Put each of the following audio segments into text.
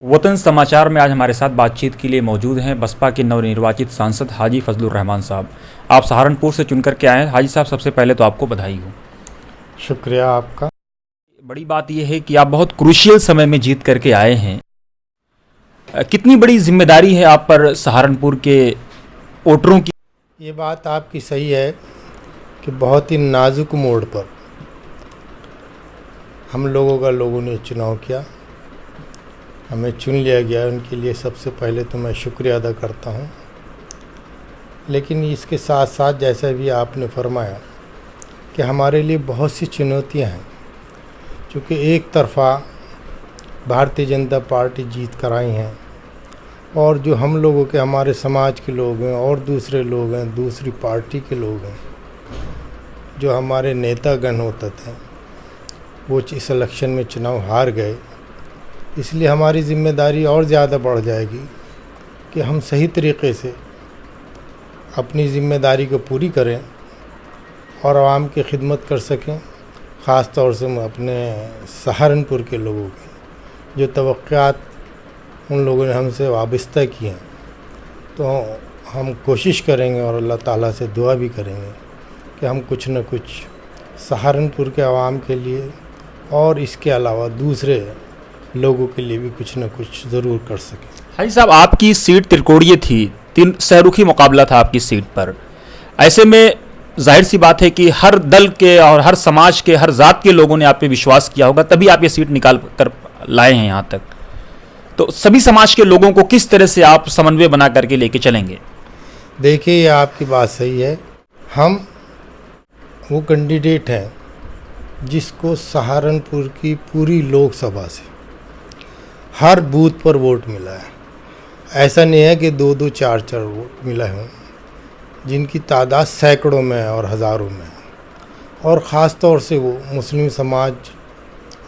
वतन समाचार में आज हमारे साथ बातचीत के लिए मौजूद हैं बसपा के नवनिर्वाचित सांसद हाजी फजलुर रहमान साहब। आप सहारनपुर से चुनकर के आए हैं। हाजी साहब, सबसे पहले तो आपको बधाई हो। शुक्रिया आपका। बड़ी बात यह है कि आप बहुत क्रूशियल समय में जीत करके आए हैं। कितनी बड़ी जिम्मेदारी है आप पर सहारनपुर के वोटरों की? ये बात आपकी सही है कि बहुत ही नाजुक मोड़ पर हम लोगों ने चुनाव किया, हमें चुन लिया गया। उनके लिए सबसे पहले तो मैं शुक्रिया अदा करता हूँ। लेकिन इसके साथ साथ जैसा भी आपने फरमाया कि हमारे लिए बहुत सी चुनौतियाँ हैं, क्योंकि एक तरफ़ा भारतीय जनता पार्टी जीत कर आई हैं और जो हम लोगों के हमारे समाज के लोग हैं और दूसरे लोग हैं, दूसरी पार्टी के लोग हैं, जो हमारे नेतागण होते थे, वो इस इलेक्शन में चुनाव हार गए। इसलिए हमारी ज़िम्मेदारी और ज़्यादा बढ़ जाएगी कि हम सही तरीक़े से अपनी ज़िम्मेदारी को पूरी करें और आवाम की खिदमत कर सकें। ख़ास तौर से मैं अपने सहारनपुर के लोगों की जो तवक्कुआत उन लोगों ने हमसे वाबस्ता की हैं, तो हम कोशिश करेंगे और अल्लाह ताला से दुआ भी करेंगे कि हम कुछ न कुछ सहारनपुर के आवाम के लिए और इसके अलावा दूसरे लोगों के लिए भी कुछ न कुछ ज़रूर कर सकें। हाजी साहब, आपकी सीट त्रिकोणीय थी, 3 सहरुखी मुकाबला था आपकी सीट पर। ऐसे में जाहिर सी बात है कि हर दल के और हर समाज के, हर जात के लोगों ने आप पे विश्वास किया होगा, तभी आप ये सीट निकाल कर लाए हैं यहाँ तक। तो सभी समाज के लोगों को किस तरह से आप समन्वय बना करके लेके चलेंगे? देखिए, ये आपकी बात सही है। हम वो कैंडिडेट हैं जिसको सहारनपुर की पूरी लोकसभा से हर बूथ पर वोट मिला है। ऐसा नहीं है कि 2-2, 4-4 वोट मिला है, जिनकी तादाद सैकड़ों में है और हज़ारों में है। और ख़ास तौर से वो मुस्लिम समाज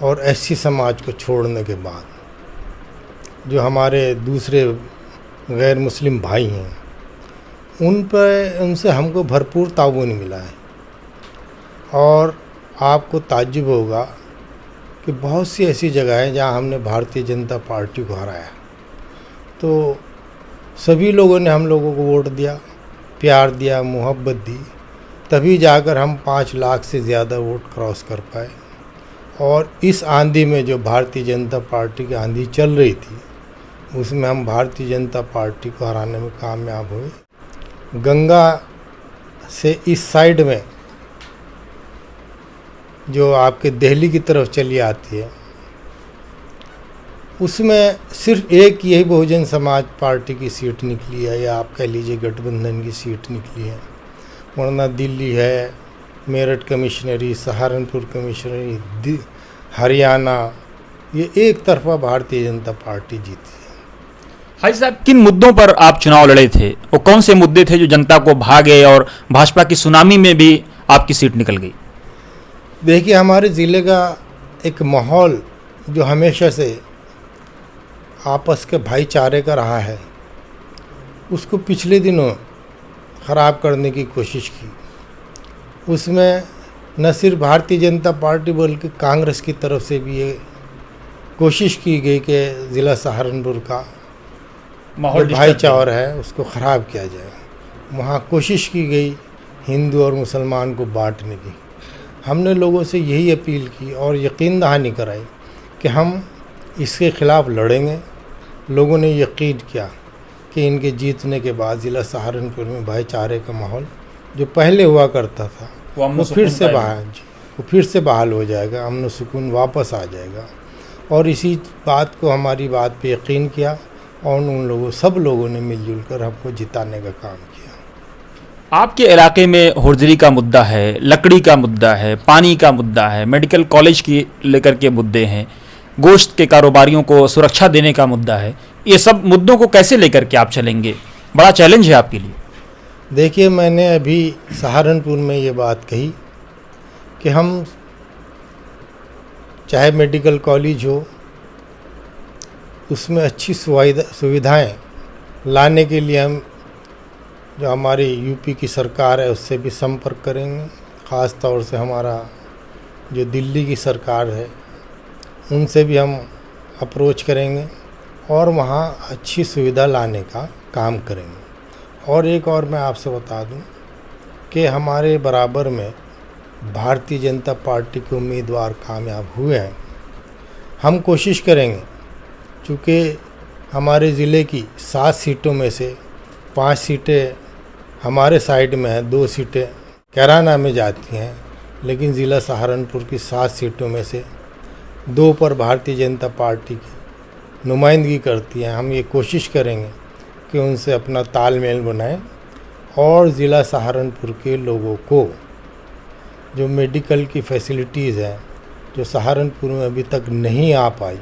और एससी समाज को छोड़ने के बाद जो हमारे दूसरे गैर मुस्लिम भाई हैं, उनसे हमको भरपूर ताउन मिला है। और आपको ताज्जुब होगा कि बहुत सी ऐसी जगह हैं जहाँ हमने भारतीय जनता पार्टी को हराया, तो सभी लोगों ने हम लोगों को वोट दिया, प्यार दिया, मोहब्बत दी, तभी जाकर हम 5 लाख से ज़्यादा वोट क्रॉस कर पाए। और इस आंधी में जो भारतीय जनता पार्टी की आंधी चल रही थी, उसमें हम भारतीय जनता पार्टी को हराने में कामयाब हुए। गंगा से इस साइड में जो आपके दिल्ली की तरफ चली आती है, उसमें सिर्फ एक यही बहुजन समाज पार्टी की सीट निकली है, या आप कह लीजिए गठबंधन की सीट निकली है। वरना दिल्ली है, मेरठ कमिश्नरी, सहारनपुर कमिश्नरी, हरियाणा, ये एक तरफा भारतीय जनता पार्टी जीती है। हाजी साहब, किन मुद्दों पर आप चुनाव लड़े थे? वो कौन से मुद्दे थे जो जनता को भा गए और भाजपा की सुनामी में भी आपकी सीट निकल गई? देखिए, हमारे ज़िले का एक माहौल जो हमेशा से आपस के भाईचारे का रहा है, उसको पिछले दिनों ख़राब करने की कोशिश की। उसमें न सिर्फ भारतीय जनता पार्टी बल्कि कांग्रेस की तरफ से भी ये कोशिश की गई कि ज़िला सहारनपुर का माहौल भाईचारा है उसको ख़राब किया जाए। वहाँ कोशिश की गई हिंदू और मुसलमान को बांटने की। हमने लोगों से यही अपील की और यकीन दहानी कराई कि हम इसके ख़िलाफ़ लड़ेंगे। लोगों ने यकीन किया कि इनके जीतने के बाद ज़िला सहारनपुर में भाईचारे का माहौल जो पहले हुआ करता था वो फिर से बहाल हो जाएगा, अमन सुकून वापस आ जाएगा। और इसी बात को, हमारी बात पे यकीन किया और सब लोगों ने मिलजुल कर हमको जिताने का काम किया। आपके इलाके में होर्जरी का मुद्दा है, लकड़ी का मुद्दा है, पानी का मुद्दा है, मेडिकल कॉलेज की लेकर के मुद्दे हैं, गोश्त के कारोबारियों को सुरक्षा देने का मुद्दा है। ये सब मुद्दों को कैसे लेकर के आप चलेंगे? बड़ा चैलेंज है आपके लिए। देखिए, मैंने अभी सहारनपुर में ये बात कही कि हम चाहे मेडिकल कॉलेज हो, उसमें अच्छी सुविधाएं लाने के लिए हम जो हमारी यूपी की सरकार है उससे भी संपर्क करेंगे। ख़ास तौर से हमारा जो दिल्ली की सरकार है उनसे भी हम अप्रोच करेंगे और वहाँ अच्छी सुविधा लाने का काम करेंगे। और एक और मैं आपसे बता दूं कि हमारे बराबर में भारतीय जनता पार्टी के उम्मीदवार कामयाब हुए हैं। हम कोशिश करेंगे, चूँकि हमारे ज़िले की 7 सीटों में से 5 सीटें हमारे साइड में हैं, 2 सीटें कैराना में जाती हैं, लेकिन ज़िला सहारनपुर की 7 सीटों में से 2 पर भारतीय जनता पार्टी की नुमाइंदगी करती हैं। हम ये कोशिश करेंगे कि उनसे अपना तालमेल बनाएं और ज़िला सहारनपुर के लोगों को जो मेडिकल की फैसिलिटीज़ हैं, जो सहारनपुर में अभी तक नहीं आ पाई,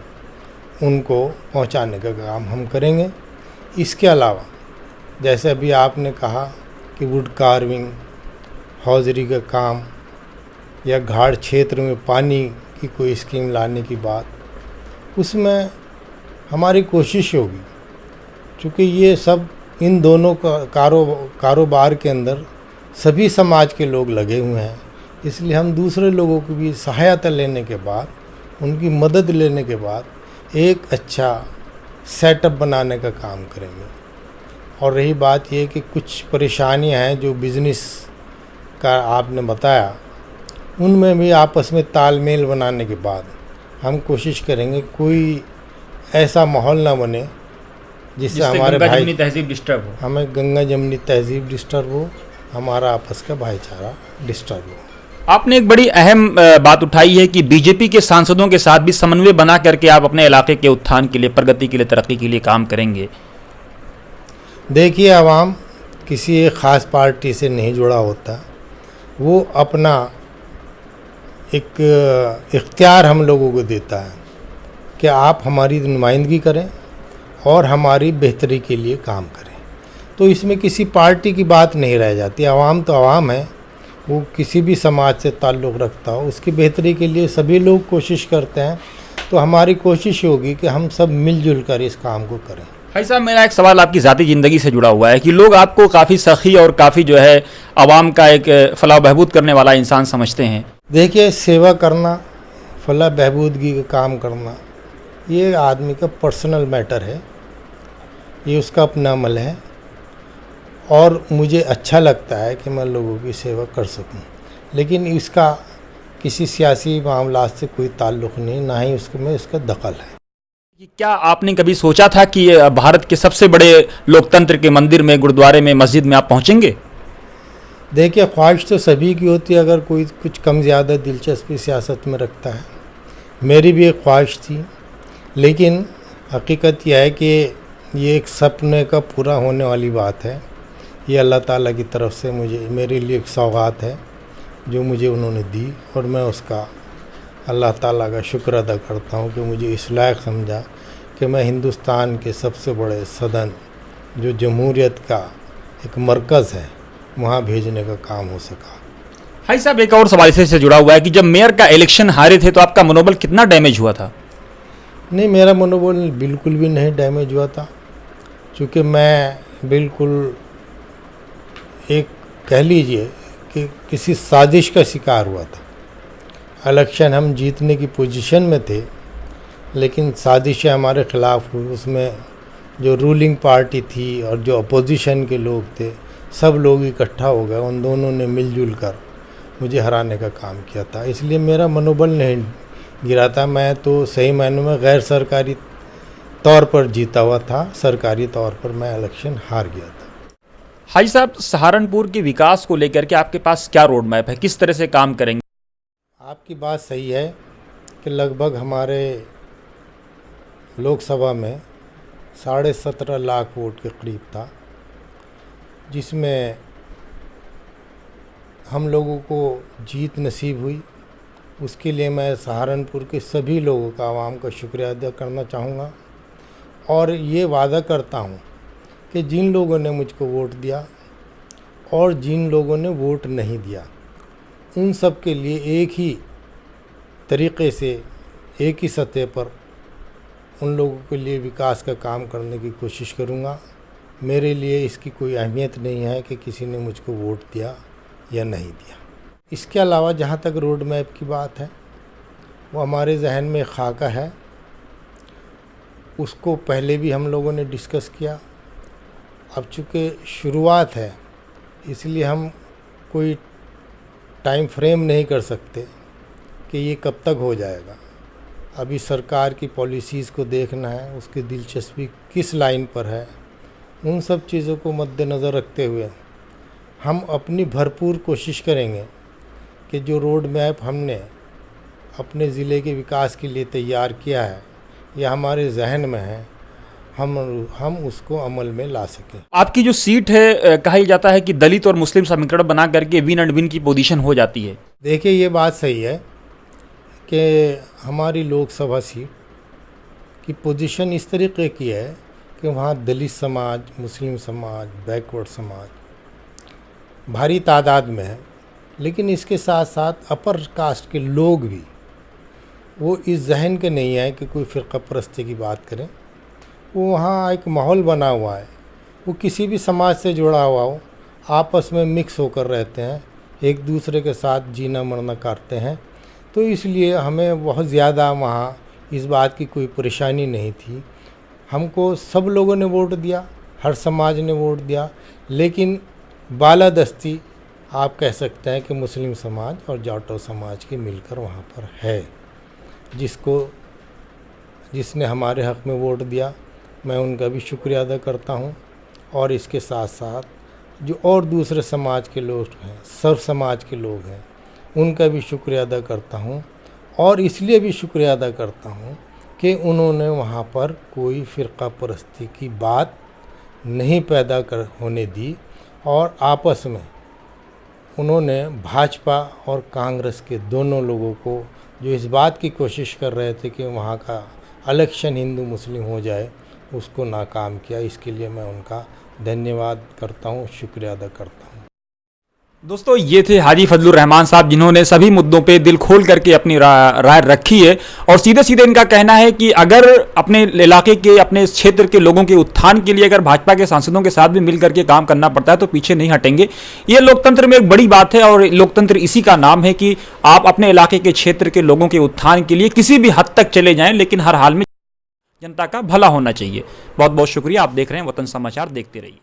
उनको पहुंचाने का काम हम करेंगे। इसके अलावा जैसे अभी आपने कहा कि वुड कार्विंग, हौजरी का काम या घाट क्षेत्र में पानी की कोई स्कीम लाने की बात, उसमें हमारी कोशिश होगी, क्योंकि ये सब इन दोनों कारोबार के अंदर सभी समाज के लोग लगे हुए हैं, इसलिए हम दूसरे लोगों की भी सहायता लेने के बाद, उनकी मदद लेने के बाद एक अच्छा सेटअप बनाने का काम करेंगे। और रही बात ये कि कुछ परेशानियां हैं जो बिज़नेस का आपने बताया, उनमें भी आपस में तालमेल बनाने के बाद हम कोशिश करेंगे कोई ऐसा माहौल ना बने जिससे हमारे गंगा जमुनी तहजीब डिस्टर्ब हो, हमें गंगा जमुनी तहजीब डिस्टर्ब हो, हमारा आपस का भाईचारा डिस्टर्ब हो। आपने एक बड़ी अहम बात उठाई है कि बीजेपी के सांसदों के साथ भी समन्वय बना करके आप अपने इलाके के उत्थान के लिए, प्रगति के लिए, तरक्की के लिए काम करेंगे। देखिए, आवाम किसी एक ख़ास पार्टी से नहीं जुड़ा होता, वो अपना एक इख्तियार हम लोगों को देता है कि आप हमारी नुमाइंदगी करें और हमारी बेहतरी के लिए काम करें। तो इसमें किसी पार्टी की बात नहीं रह जाती। आवाम तो आवाम है, वो किसी भी समाज से ताल्लुक़ रखता हो, उसकी बेहतरी के लिए सभी लोग कोशिश करते हैं। तो हमारी कोशिश होगी कि हम सब मिलजुल कर इस काम को करें। भाई साहब, मेरा एक सवाल आपकी ज़ाती ज़िंदगी से जुड़ा हुआ है कि लोग आपको काफ़ी सखी और काफ़ी जो है आवाम का एक फलाह बहबूद करने वाला इंसान समझते हैं। देखिए, सेवा करना, फलाह बहबूदगी का काम करना, ये आदमी का पर्सनल मैटर है, ये उसका अपना अमल है और मुझे अच्छा लगता है कि मैं लोगों की सेवा कर सकूं, लेकिन इसका किसी सियासी मामलात से कोई ताल्लुक़ नहीं, ना ही उसको में इसका दखल है। क्या आपने कभी सोचा था कि भारत के सबसे बड़े लोकतंत्र के मंदिर में, गुरुद्वारे में, मस्जिद में आप पहुंचेंगे? देखिए, ख्वाहिश तो सभी की होती है अगर कोई कुछ कम ज़्यादा दिलचस्पी सियासत में रखता है। मेरी भी एक ख्वाहिश थी, लेकिन हकीकत यह है कि ये एक सपने का पूरा होने वाली बात है। ये अल्लाह ताला की तरफ से मेरे लिए एक सौगात है जो मुझे उन्होंने दी, और मैं उसका अल्लाह ताला का शुक्र अदा करता हूँ कि मुझे इस लायक समझा कि मैं हिंदुस्तान के सबसे बड़े सदन, जो जमहूरियत का एक मरकज़ है, वहाँ भेजने का काम हो सका। भाई साहब, एक और सवाल से जुड़ा हुआ है कि जब मेयर का इलेक्शन हारे थे तो आपका मनोबल कितना डैमेज हुआ था? नहीं, मेरा मनोबल बिल्कुल भी नहीं डैमेज हुआ था, क्योंकि मैं बिल्कुल एक कह लीजिए कि किसी साजिश का शिकार हुआ था। इलेक्शन हम जीतने की पोजीशन में थे, लेकिन साजिशें हमारे ख़िलाफ़ हुई। उसमें जो रूलिंग पार्टी थी और जो अपोजिशन के लोग थे, सब लोग इकट्ठा हो गए, उन दोनों ने मिलजुल कर मुझे हराने का काम किया था। इसलिए मेरा मनोबल नहीं गिरा था। मैं तो सही मायनों में गैर सरकारी तौर पर जीता हुआ था, सरकारी तौर पर मैं इलेक्शन हार गया था। हाजी साहब, सहारनपुर के विकास को लेकर के आपके पास क्या रोड मैप है, किस तरह से काम करेंगे? आपकी बात सही है कि लगभग हमारे लोकसभा में 17.5 लाख वोट के करीब था, जिसमें हम लोगों को जीत नसीब हुई। उसके लिए मैं सहारनपुर के सभी लोगों का, आवाम का शुक्रिया अदा करना चाहूँगा, और ये वादा करता हूँ कि जिन लोगों ने मुझको वोट दिया और जिन लोगों ने वोट नहीं दिया, उन सब के लिए एक ही तरीक़े से, एक ही सतह पर उन लोगों के लिए विकास का काम करने की कोशिश करूँगा। मेरे लिए इसकी कोई अहमियत नहीं है कि किसी ने मुझको वोट दिया या नहीं दिया। इसके अलावा जहाँ तक रोड मैप की बात है, वो हमारे जहन में खाका है उसको पहले भी हम लोगों ने डिस्कस किया। अब चूँकि शुरुआत है इसलिए हम कोई टाइम फ्रेम नहीं कर सकते कि ये कब तक हो जाएगा। अभी सरकार की पॉलिसीज़ को देखना है, उसकी दिलचस्पी किस लाइन पर है, उन सब चीज़ों को मद्देनज़र रखते हुए हम अपनी भरपूर कोशिश करेंगे कि जो रोड मैप हमने अपने ज़िले के विकास के लिए तैयार किया है या हमारे जहन में है, हम उसको अमल में ला सकें। आपकी जो सीट है कहा जाता है कि दलित और मुस्लिम समीकरण बना करके विन एंड विन की पोजीशन हो जाती है। देखिए ये बात सही है कि हमारी लोकसभा सीट की पोजीशन इस तरीके की है कि वहाँ दलित समाज, मुस्लिम समाज, बैकवर्ड समाज भारी तादाद में है, लेकिन इसके साथ साथ अपर कास्ट के लोग भी वो इस जहन के नहीं है कि कोई फ़िरका परस्ती की बात करें। वो वहाँ एक माहौल बना हुआ है, वो किसी भी समाज से जुड़ा हुआ हो, आपस में मिक्स होकर रहते हैं, एक दूसरे के साथ जीना मरना करते हैं। तो इसलिए हमें बहुत ज़्यादा वहाँ इस बात की कोई परेशानी नहीं थी। हमको सब लोगों ने वोट दिया, हर समाज ने वोट दिया, लेकिन बालादस्ती आप कह सकते हैं कि मुस्लिम समाज और जाटो समाज की मिलकर वहाँ पर है। जिसने हमारे हक़ में वोट दिया मैं उनका भी शुक्रिया अदा करता हूँ, और इसके साथ साथ जो और दूसरे समाज के लोग हैं, सर्व समाज के लोग हैं, उनका भी शुक्रिया अदा करता हूँ। और इसलिए भी शुक्रिया अदा करता हूँ कि उन्होंने वहाँ पर कोई फ़िरका परस्ती की बात नहीं पैदा होने दी, और आपस में उन्होंने भाजपा और कांग्रेस के दोनों लोगों को जो इस बात की कोशिश कर रहे थे कि वहाँ का इलेक्शन हिंदू मुस्लिम हो जाए, उसको नाकाम किया। इसके लिए मैं उनका धन्यवाद करता हूँ, शुक्रिया अदा करता हूँ। दोस्तों, ये थे हाजी फजलुर रहमान साहब, जिन्होंने सभी मुद्दों पे दिल खोल करके अपनी राय रखी है, और सीधे सीधे इनका कहना है कि अगर अपने इलाके के, अपने क्षेत्र के लोगों के उत्थान के लिए अगर भाजपा के सांसदों के साथ भी मिल करके काम करना पड़ता है तो पीछे नहीं हटेंगे। ये लोकतंत्र में एक बड़ी बात है, और लोकतंत्र इसी का नाम है कि आप अपने इलाके के क्षेत्र के लोगों के उत्थान के लिए किसी भी हद तक चले जाएं, लेकिन हर हाल में जनता का भला होना चाहिए। बहुत बहुत शुक्रिया। आप देख रहे हैं वतन समाचार, देखते रहिए।